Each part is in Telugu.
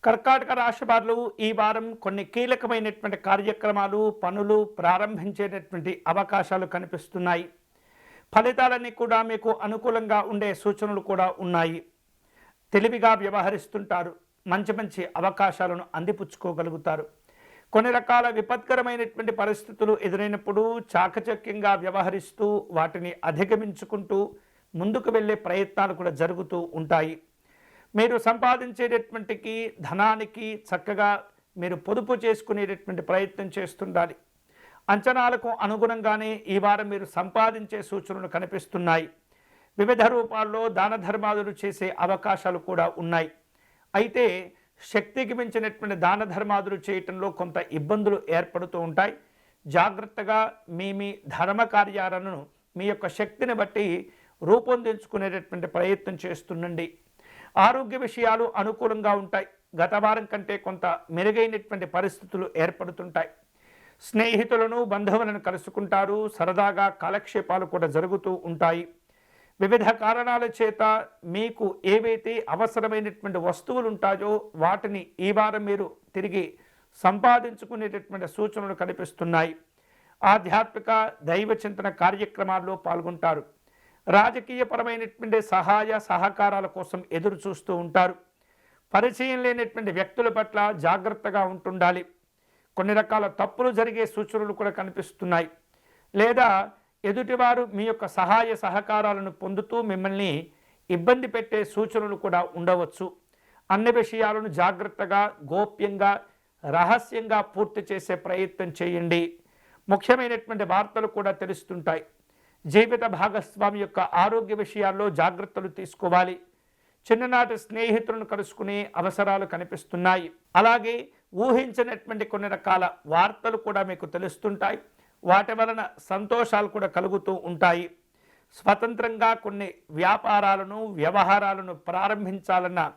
కర్కాటక రాశి వారు ఈ వారం కొన్ని కీలకమైనటువంటి కార్యక్రమాలు, పనులు ప్రారంభించేటటువంటి అవకాశాలు కనిపిస్తున్నాయి. ఫలితాలన్నీ కూడా మీకు అనుకూలంగా ఉండే సూచనలు కూడా ఉన్నాయి. తెలివిగా వ్యవహరిస్తుంటారు. మంచి మంచి అవకాశాలను అందిపుచ్చుకోగలుగుతారు. కొన్ని రకాల విపత్కరమైనటువంటి పరిస్థితులు ఎదురైనప్పుడు చాకచక్యంగా వ్యవహరిస్తూ వాటిని అధిగమించుకుంటూ ముందుకు వెళ్ళే ప్రయత్నాలు కూడా జరుగుతూ ఉంటాయి. మీరు సంపాదించేటటువంటికి ధనానికి చక్కగా మీరు పొదుపు చేసుకునేటటువంటి ప్రయత్నం చేస్తుండాలి. అంచనాలకు అనుగుణంగానే ఈ వారం మీరు సంపాదించే సూచనలు కనిపిస్తున్నాయి. వివిధ రూపాల్లో దాన ధర్మాదులు చేసే అవకాశాలు కూడా ఉన్నాయి. అయితే శక్తికి మించినటువంటి దాన ధర్మాదులు చేయటంలో కొంత ఇబ్బందులు ఏర్పడుతూ ఉంటాయి. జాగ్రత్తగా మీ ధర్మ కార్యాలను మీ యొక్క శక్తిని బట్టి రూపొందించుకునేటటువంటి ప్రయత్నం చేస్తుండండి. ఆరోగ్య విషయాలు అనుకూలంగా ఉంటాయి. గత వారం కంటే కొంత మెరుగైనటువంటి పరిస్థితులు ఏర్పడుతుంటాయి. స్నేహితులను బంధువులను కలుసుకుంటారు. సరదాగా కాలక్షేపాలు కూడా జరుగుతూ ఉంటాయి. వివిధ కారణాల చేత మీకు ఏవైతే అవసరమైనటువంటి వస్తువులు ఉంటాయో వాటిని ఈ వారం మీరు తిరిగి సంపాదించుకునేటటువంటి సూచనలు కనిపిస్తున్నాయి. ఆధ్యాత్మిక దైవ చింతన కార్యక్రమాల్లో పాల్గొంటారు. రాజకీయపరమైనటువంటి సహాయ సహకారాల కోసం ఎదురు చూస్తూ ఉంటారు. పరిచయం లేనటువంటి వ్యక్తుల పట్ల జాగ్రత్తగా ఉంటుండాలి. కొన్ని రకాల తప్పులు జరిగే సూచనలు కూడా కనిపిస్తున్నాయి. లేదా ఎదుటివారు మీ యొక్క సహాయ సహకారాలను పొందుతూ మిమ్మల్ని ఇబ్బంది పెట్టే సూచనలు కూడా ఉండవచ్చు. అన్ని విషయాలను జాగ్రత్తగా, గోప్యంగా, రహస్యంగా పూర్తి చేసే ప్రయత్నం చేయండి. ముఖ్యమైనటువంటి వార్తలు కూడా తెలుస్తుంటాయి. జీవిత భాగస్వామి యొక్క ఆరోగ్య విషయాల్లో జాగ్రత్తలు తీసుకోవాలి. చిన్ననాటి స్నేహితులను కలుసుకునే అవసరాలు కనిపిస్తున్నాయి. అలాగే ఊహించినటువంటి కొన్ని రకాల వార్తలు కూడా మీకు తెలుస్తుంటాయి. వాటి వలన సంతోషాలు కూడా కలుగుతూ ఉంటాయి. స్వతంత్రంగా కొన్ని వ్యాపారాలను, వ్యవహారాలను ప్రారంభించాలన్న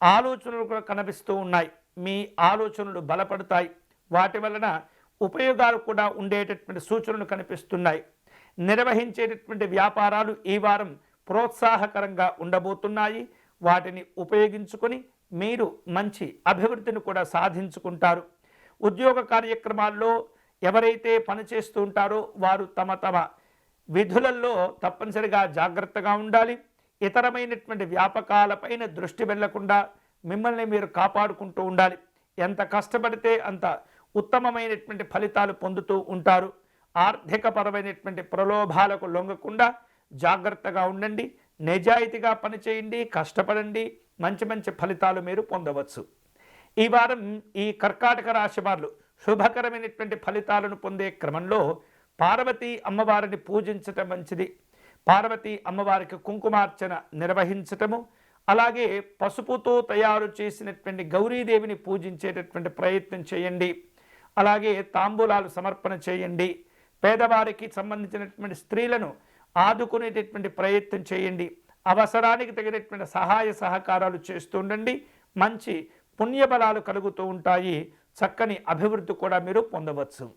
ఆలోచనలు కూడా కనిపిస్తూ ఉన్నాయి. మీ ఆలోచనలు బలపడతాయి. వాటి వలన ఉపయోగాలు కూడా ఉండేటటువంటి సూచనలు కనిపిస్తున్నాయి. నిర్వహించేటటువంటి వ్యాపారాలు ఈ వారం ప్రోత్సాహకరంగా ఉండబోతున్నాయి. వాటిని ఉపయోగించుకొని మీరు మంచి అభివృద్ధిని కూడా సాధించుకుంటారు. ఉద్యోగ కార్యక్రమాల్లో ఎవరైతే పనిచేస్తూ ఉంటారో వారు తమ విధులలో తప్పనిసరిగా జాగ్రత్తగా ఉండాలి. ఇతరమైనటువంటి వ్యాపకాలపైన దృష్టి వెళ్లకుండా మిమ్మల్ని మీరు కాపాడుకుంటూ ఉండాలి. ఎంత కష్టపడితే అంత ఉత్తమమైనటువంటి ఫలితాలు పొందుతూ ఉంటారు. ఆర్థికపరమైనటువంటి ప్రలోభాలకు లొంగకుండా జాగ్రత్తగా ఉండండి. నిజాయితీగా పనిచేయండి, కష్టపడండి. మంచి మంచి ఫలితాలు మీరు పొందవచ్చు. ఈ వారం ఈ కర్కాటక రాశి వారు శుభకరమైనటువంటి ఫలితాలను పొందే క్రమంలో పార్వతీ అమ్మవారిని పూజించటం మంచిది. పార్వతీ అమ్మవారికి కుంకుమార్చన నిర్వహించటము, అలాగే పసుపుతో తయారు చేసినటువంటి గౌరీదేవిని పూజించేటటువంటి ప్రయత్నం చేయండి. అలాగే తాంబూలాలు సమర్పణ చేయండి. పేదవారికి సంబంధించినటువంటి స్త్రీలను ఆదుకునేటటువంటి ప్రయత్నం చేయండి. అవసరానికి తగినటువంటి సహాయ సహకారాలు చేస్తుండండి. మంచి పుణ్యబలాలు కలుగుతూ ఉంటాయి. చక్కని అభివృద్ధి కూడా మీరు పొందవచ్చు.